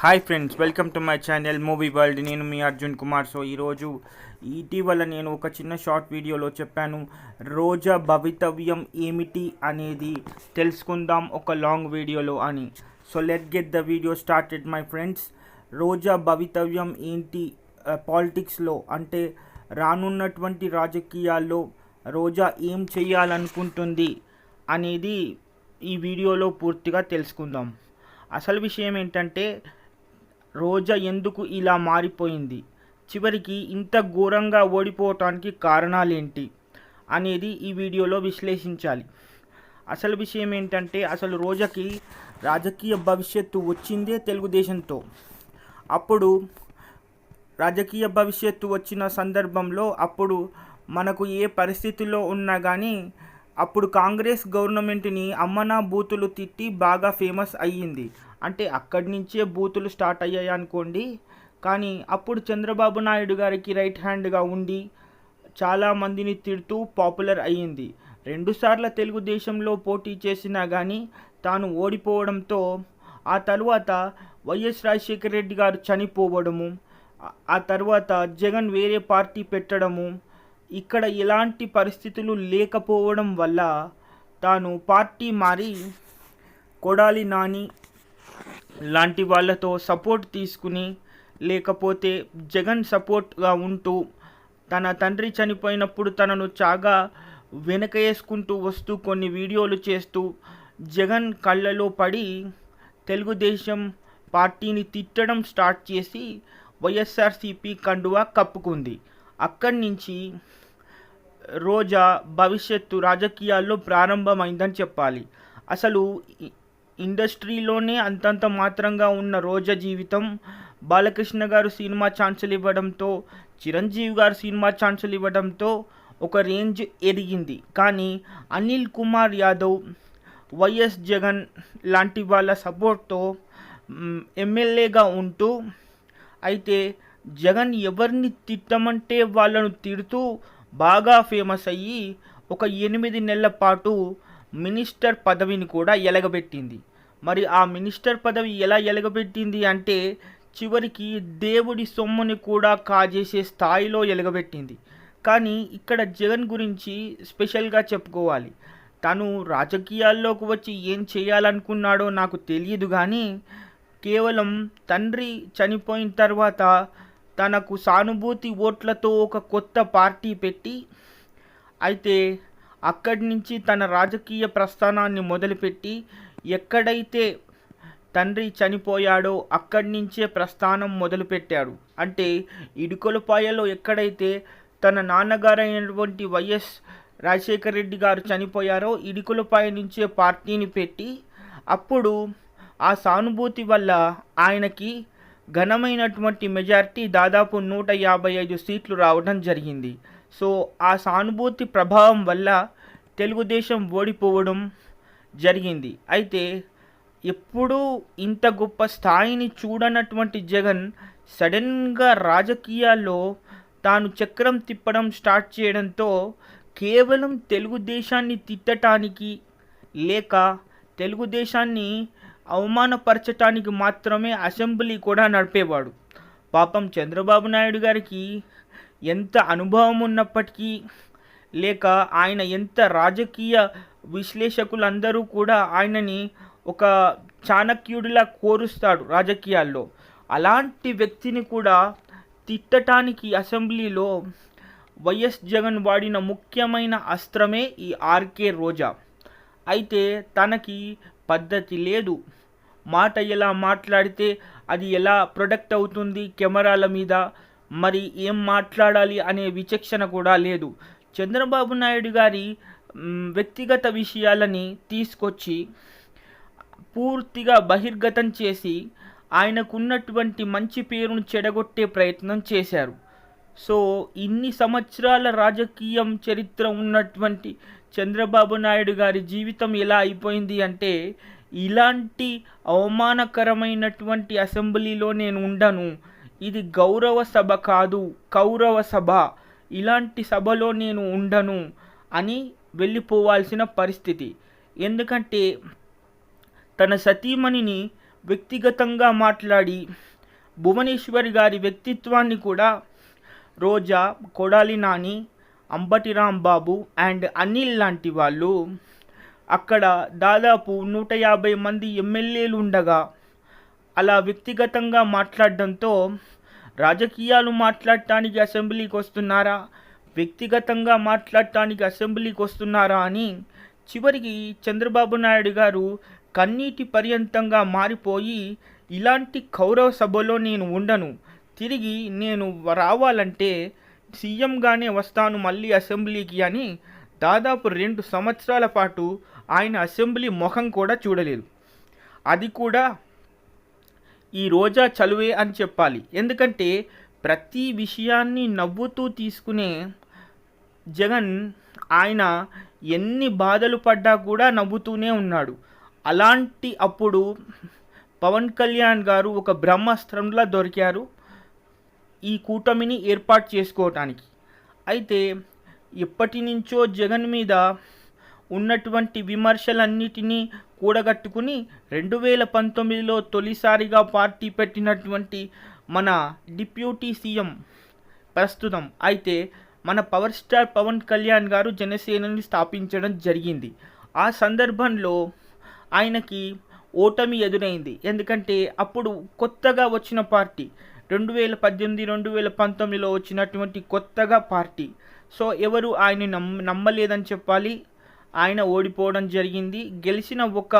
Hi friends, welcome to my channel movie world. నేను మీ Arjun Kumar. So ఇటీవల నేను ఒక చిన్న షార్ట్ వీడియోలో చెప్పాను, రోజా భవితవ్యం ఏమిటి అనేది తెలుసుకుందాం ఒక లాంగ్ వీడియోలో అని. So let get the video started my friends. Roja భవితవ్యం ఏంటి పాలిటిక్స్లో, అంటే రానున్నటువంటి రాజకీయాల్లో రోజా ఏం చేయాలనుకుంటుంది అనేది ఈ వీడియోలో పూర్తిగా తెలుసుకుందాం. అసలు విషయం ఏంటంటే, రోజా ఎందుకు ఇలా మారిపోయింది, చివరికి ఇంత ఘోరంగా ఓడిపోవటానికి కారణాలేంటి అనేది ఈ వీడియోలో విశ్లేషించాలి. అసలు విషయం ఏంటంటే, అసలు రోజాకి రాజకీయ భవిష్యత్తు వచ్చిందే తెలుగుదేశంతో. అప్పుడు రాజకీయ భవిష్యత్తు వచ్చిన సందర్భంలో అప్పుడు మనకు ఏ పరిస్థితుల్లో ఉన్నా కానీ అప్పుడు కాంగ్రెస్ గవర్నమెంట్ని అమ్మనా బూతులు తిట్టి బాగా ఫేమస్ అయ్యింది. అంటే అక్కడి నుంచే బూతులు స్టార్ట్ అయ్యాయి అనుకోండి. కానీ అప్పుడు చంద్రబాబు నాయుడు గారికి రైట్ హ్యాండ్గా ఉండి చాలామందిని తిడుతూ పాపులర్ అయ్యింది. రెండుసార్లు తెలుగుదేశంలో పోటీ చేసినా కానీ తాను ఓడిపోవడంతో ఆ తర్వాత వైఎస్ రాజశేఖర రెడ్డి గారు చనిపోవడము, ఆ తర్వాత జగన్ వేరే పార్టీ పెట్టడము, ఇక్కడ ఎలాంటి పరిస్థితులు లేకపోవడం వల్ల తాను పార్టీ మారి కొడాలి నాని లాంటి వాళ్ళతో సపోర్ట్ తీసుకుని, లేకపోతే జగన్ సపోర్ట్గా ఉంటూ తన తండ్రి చనిపోయినప్పుడు తనను చాగా వెనకేసుకుంటూ వస్తూ కొన్ని వీడియోలు చేస్తూ జగన్ కళ్ళలో పడి తెలుగుదేశం పార్టీని తిట్టడం స్టార్ట్ చేసి వైఎస్ఆర్సీపీ కండువా కప్పుకుంది. అక్కడి నుంచి రోజా భవిష్యత్తు రాజకీయాల్లో ప్రారంభమైందని చెప్పాలి. అసలు ఇండస్ట్రీలోనే అంతంత మాత్రంగా ఉన్న రోజా జీవితం బాలకృష్ణ గారు సినిమా ఛాన్సులు ఇవ్వడంతో, చిరంజీవి గారు సినిమా ఛాన్సులు ఇవ్వడంతో ఒక రేంజ్ ఎదిగింది. కానీ అనిల్ కుమార్ యాదవ్, వైఎస్ జగన్ లాంటి వాళ్ళ సపోర్ట్తో ఎమ్మెల్యేగా ఉంటూ, అయితే జగన్ ఎవరిని తిట్టమంటే వాళ్ళను తిడుతూ బాగా ఫేమస్ అయ్యి ఒక 8 నెలల పాటు మినిస్టర్ పదవిని కూడా ఎలగబెట్టింది. మరి ఆ మినిస్టర్ పదవి ఎలా ఎలగబెట్టింది అంటే, చివరికి దేవుడి సొమ్ముని కూడా కాజేసే స్థాయిలో ఎలగబెట్టింది. కానీ ఇక్కడ జగన్ గురించి స్పెషల్గా చెప్పుకోవాలి. తను రాజకీయాల్లోకి వచ్చి ఏం చేయాలనుకున్నాడో నాకు తెలియదు, కానీ కేవలం తండ్రి చనిపోయిన తర్వాత తనకు సానుభూతి ఓట్లతో ఒక కొత్త పార్టీ పెట్టి, అయితే అక్కడి నుంచి తన రాజకీయ ప్రస్థానాన్ని మొదలుపెట్టి ఎక్కడైతే తండ్రి చనిపోయాడో అక్కడి నుంచే ప్రస్థానం మొదలుపెట్టాడు. అంటే ఇడుకొలపాయలో ఎక్కడైతే తన నాన్నగారు అయినటువంటి వైఎస్ రాజశేఖర రెడ్డి గారు చనిపోయారో ఇడుకొలపాయ నుంచే పార్టీని పెట్టి, అప్పుడు ఆ సానుభూతి వల్ల ఆయనకి ఘనమైనటువంటి మెజారిటీ దాదాపు 155 సీట్లు రావడం జరిగింది. సో ఆ సానుభూతి ప్రభావం వల్ల తెలుగుదేశం ఓడిపోవడం జరిగింది. అయితే ఎప్పుడూ ఇంత గొప్ప స్థాయిని చూడనటువంటి జగన్ సడన్గా రాజకీయాల్లో తాను చక్రం తిప్పడం స్టార్ట్ చేయడంతో కేవలం తెలుగుదేశాన్ని తిట్టడానికి, లేక తెలుగుదేశాన్ని అవమానపరచటానికి మాత్రమే అసెంబ్లీ కూడా నడిపేవాడు. పాపం చంద్రబాబు నాయుడు గారికి ఎంత అనుభవం ఉన్నప్పటికీ, లేక ఆయన ఎంత రాజకీయ విశ్లేషకులందరూ కూడా ఆయనని ఒక చాణక్యుడిలా కోరుస్తాడు రాజకీయాల్లో. అలాంటి వ్యక్తిని కూడా తిట్టటానికి అసెంబ్లీలో వైఎస్ జగన్ వాడిన ముఖ్యమైన అస్త్రమే ఈ ఆర్కే రోజా. అయితే తనకి పద్ధతి లేదు, మాట ఎలా మాట్లాడితే అది ఎలా ప్రొడక్ట్ అవుతుంది కెమెరాల మీద, మరి ఏం మాట్లాడాలి అనే విచక్షణ కూడా లేదు. చంద్రబాబు నాయుడు గారి వ్యక్తిగత విషయాలని తీసుకొచ్చి పూర్తిగా బహిర్గతం చేసి ఆయనకున్నటువంటి మంచి పేరును చెడగొట్టే ప్రయత్నం చేశారు. సో ఇన్ని సంవత్సరాల రాజకీయం చరిత్ర ఉన్నటువంటి చంద్రబాబు నాయుడు గారి జీవితం ఎలా అయిపోయింది అంటే, ఇలాంటి అవమానకరమైనటువంటి అసెంబ్లీలో నేను ఉండను, ఇది గౌరవ సభ కాదు కౌరవ సభ, ఇలాంటి సభలో నేను ఉండను అని వెళ్ళిపోవాల్సిన పరిస్థితి. ఎందుకంటే తన సతీమణిని వ్యక్తిగతంగా మాట్లాడి భువనేశ్వరి గారి వ్యక్తిత్వాన్ని కూడా రోజా, కొడాలి నాని, అంబటి రాంబాబు అండ్ అనిల్ లాంటి వాళ్ళు అక్కడ దాదాపు 150 మంది ఎమ్మెల్యేలు ఉండగా అలా వ్యక్తిగతంగా మాట్లాడడంతో రాజకీయాలు మాట్లాడటానికి అసెంబ్లీకి వస్తున్నారా, వ్యక్తిగతంగా మాట్లాడటానికి అసెంబ్లీకి వస్తున్నారా అని చివరికి చంద్రబాబు నాయుడు గారు కన్నీటి పర్యంతంగా మారిపోయి, ఇలాంటి కౌరవ సభలో నేను ఉండను, తిరిగి నేను రావాలంటే సీఎంగానే వస్తాను మళ్ళీ అసెంబ్లీకి అని దాదాపు 2 సంవత్సరాల పాటు ఆయన అసెంబ్లీ ముఖం కూడా చూడలేదు. అది కూడా ఈ రోజా చలువే అని చెప్పాలి. ఎందుకంటే ప్రతి విషయాన్ని నవ్వుతూ తీసుకునే జగన్ ఆయన ఎన్ని బాధలు పడ్డా కూడా నవ్వుతూనే ఉన్నాడు. అలాంటి అప్పుడు పవన్ కళ్యాణ్ గారు ఒక బ్రహ్మాస్త్రంలా దొరికారు ఈ కూటమిని ఏర్పాటు చేసుకోవటానికి. అయితే ఎప్పటి నుంచో జగన్ మీద ఉన్నటువంటి విమర్శలన్నిటినీ కూడగట్టుకుని 2019లో తొలిసారిగా పార్టీ పెట్టినటువంటి మన డిప్యూటీ సీఎం ప్రస్తుతం అయితే మన పవర్ స్టార్ పవన్ కళ్యాణ్ గారు జనసేనని స్థాపించడం జరిగింది. ఆ సందర్భంలో ఆయనకి ఓటమి ఎదురైంది. ఎందుకంటే అప్పుడు కొత్తగా వచ్చిన పార్టీ 2018, 2019లో వచ్చినటువంటి కొత్తగా పార్టీ. సో ఎవరు ఆయన్ని నమ్మలేదని చెప్పాలి. ఆయన ఓడిపోవడం జరిగింది. గెలిచిన ఒక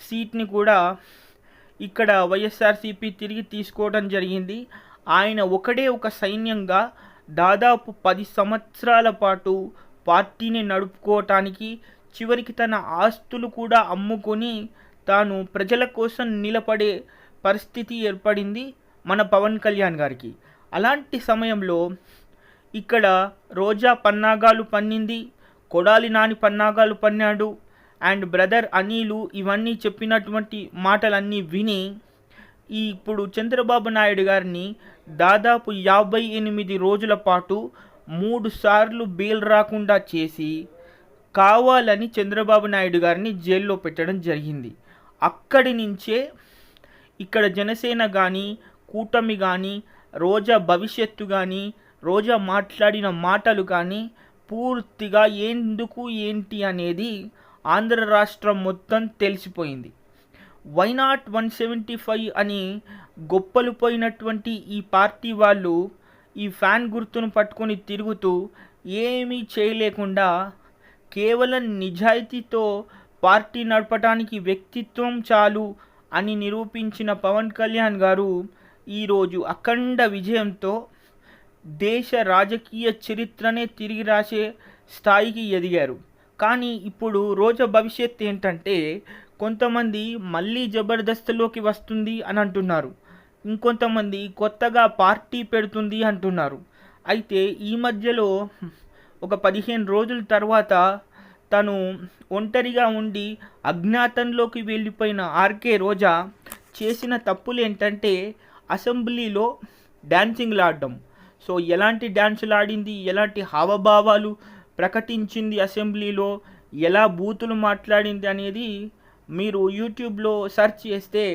సీట్ని కూడా ఇక్కడ వైఎస్ఆర్సీపీ తిరిగి తీసుకోవడం జరిగింది. ఆయన ఒకడే ఒక సైన్యంగా దాదాపు 10 సంవత్సరాల పాటు పార్టీని నడుపుకోవటానికి చివరికి తన ఆస్తులు కూడా అమ్ముకొని తాను ప్రజల కోసం నిలబడే పరిస్థితి ఏర్పడింది మన పవన్ కళ్యాణ్ గారికి. అలాంటి సమయంలో ఇక్కడ రోజా పన్నాగాలు పన్నింది, కొడాలి నాని పన్నాగాలు పన్నాడు అండ్ బ్రదర్ అనిలు ఇవన్నీ చెప్పినటువంటి మాటలన్నీ విని ఇప్పుడు చంద్రబాబు నాయుడు గారిని దాదాపు 58 రోజుల పాటు 3 సార్లు బెయిల్ రాకుండా చేసి కావాలని చంద్రబాబు నాయుడు గారిని జైల్లో పెట్టడం జరిగింది. అక్కడి నుంచే ఇక్కడ జనసేన కానీ కూటమి కానీ రోజా భవిష్యత్తు కానీ రోజా మాట్లాడిన మాటలు కానీ పూర్తిగా ఎందుకు ఏంటి అనేది ఆంధ్ర రాష్ట్రం మొత్తం తెలిసిపోయింది. వైనాట్ 175 అని గొప్పలు పోయినటువంటి ఈ పార్టీ వాళ్ళు ఈ ఫ్యాన్ గుర్తును పట్టుకొని తిరుగుతూ ఏమీ చేయలేకుండా కేవలం నిజాయితీతో పార్టీ నడపడానికి వ్యక్తిత్వం చాలు అని నిరూపించిన పవన్ కళ్యాణ్ గారు ఈరోజు అఖండ విజయంతో దేశ రాజకీయ చరిత్రనే తిరిగి రాసే స్థాయికి ఎదిగారు. కానీ ఇప్పుడు రోజా భవిష్యత్ ఏంటంటే కొంతమంది మళ్ళీ జబర్దస్త్లోకి వస్తుంది అని అంటున్నారు, ఇంకొంతమంది కొత్తగా పార్టీ పెడుతుంది అంటున్నారు. అయితే ఈ మధ్యలో ఒక 15 రోజుల తర్వాత తను ఒంటరిగా ఉండి అజ్ఞాతంలోకి వెళ్ళిపోయిన ఆర్కే రోజా చేసిన తప్పులు ఏంటంటే అసెంబ్లీలో డ్యాన్సింగ్లు ఆడడం. సో ఎలాంటి డ్యాన్సులు ఆడింది, ఎలాంటి హావభావాలు ప్రకటించింది అసెంబ్లీలో, ఎలా బూతులు మాట్లాడింది అనేది మీరు యూట్యూబ్లో సెర్చ్ చేస్తే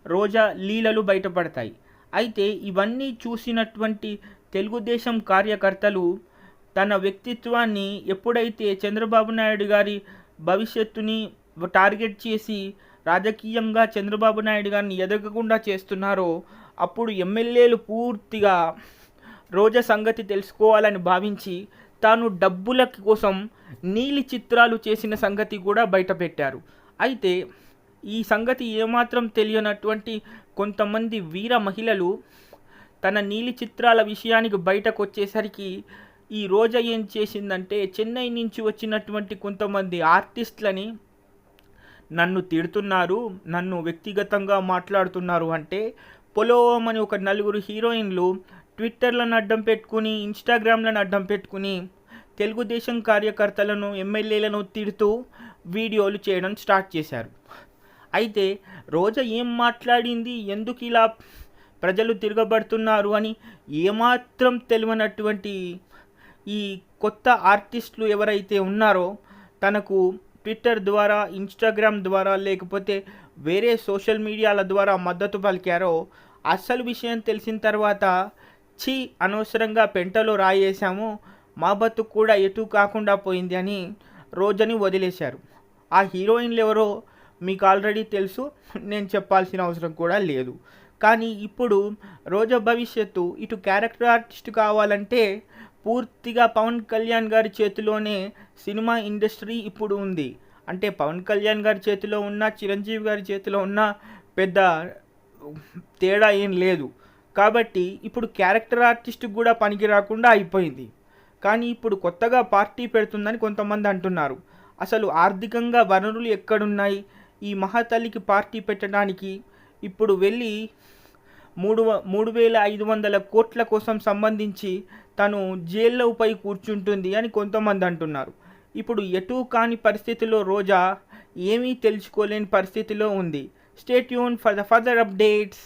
రోజా లీలలు బయటపడతాయి. అయితే ఇవన్నీ చూసినటువంటి తెలుగుదేశం కార్యకర్తలు తన వ్యక్తిత్వాన్ని ఎప్పుడైతే చంద్రబాబు నాయుడు గారి భవిష్యత్తుని టార్గెట్ చేసి రాజకీయంగా చంద్రబాబు నాయుడు గారిని ఎదగకుండా చేస్తున్నారో అప్పుడు ఎమ్మెల్యేలు పూర్తిగా రోజా సంగతి తెలుసుకోవాలని భావించి తాను డబ్బుల కోసం నీలి చిత్రాలు చేసిన సంగతి కూడా బయటపెట్టారు. అయితే ఈ సంగతి ఏమాత్రం తెలియనటువంటి కొంతమంది వీర మహిళలు తన నీలి చిత్రాల విషయానికి బయటకు వచ్చేసరికి ఈ రోజా ఏం చేసిందంటే చెన్నై నుంచి వచ్చినటువంటి కొంతమంది ఆర్టిస్టులని నన్ను తిడుతున్నారు, నన్ను వ్యక్తిగతంగా మాట్లాడుతున్నారు అంటే పొలోమని ఒక 4 హీరోయిన్లు ట్విట్టర్లను అడ్డం పెట్టుకుని ఇన్స్టాగ్రామ్లను అడ్డం పెట్టుకుని తెలుగుదేశం కార్యకర్తలను ఎమ్మెల్యేలను తిడుతూ వీడియోలు చేయడం స్టార్ట్ చేశారు. అయితే రోజా ఏం మాట్లాడింది, ఎందుకు ఇలా ప్రజలు తిరగబడుతున్నారు అని ఏమాత్రం తెలియనటువంటి ఈ కొత్త ఆర్టిస్టులు ఎవరైతే ఉన్నారో తనకు ట్విట్టర్ ద్వారా, ఇన్స్టాగ్రామ్ ద్వారా లేకపోతే వేరే సోషల్ మీడియాల ద్వారా మద్దతు పలికారో, అసలు విషయం తెలిసిన తర్వాత ఛీ అనవసరంగా పెంటలో రాయేసాము, మా బతుకు కూడా ఎటు కాకుండా పోయింది అని రోజాని వదిలేశారు. ఆ హీరోయిన్లు ఎవరో మీకు ఆల్రెడీ తెలుసు, నేను చెప్పాల్సిన అవసరం కూడా లేదు. కానీ ఇప్పుడు రోజా భవిష్యత్తు ఇటు క్యారెక్టర్ ఆర్టిస్ట్ కావాలంటే పూర్తిగా పవన్ కళ్యాణ్ గారి చేతిలోనే సినిమా ఇండస్ట్రీ ఇప్పుడు ఉంది. అంటే పవన్ కళ్యాణ్ గారి చేతిలో ఉన్న, చిరంజీవి గారి చేతిలో ఉన్న పెద్ద తేడా ఏం లేదు. కాబట్టి ఇప్పుడు క్యారెక్టర్ ఆర్టిస్ట్ కూడా పనికి రాకుండా అయిపోయింది. కానీ ఇప్పుడు కొత్తగా పార్టీ పెడుతుందని కొంతమంది అంటున్నారు. అసలు ఆర్థికంగా వనరులు ఎక్కడున్నాయి ఈ మహాతల్లికి పార్టీ పెట్టడానికి? ఇప్పుడు వెళ్ళి 3,500 కోట్ల కోసం సంబంధించి తను జైల్లో పోయి కూర్చుంటుంది అని కొంతమంది అంటున్నారు. ఇప్పుడు ఎటూ కాని పరిస్థితిలో రోజా ఏమీ తెలుసుకోలేని పరిస్థితిలో ఉంది. Stay tune for the further updates.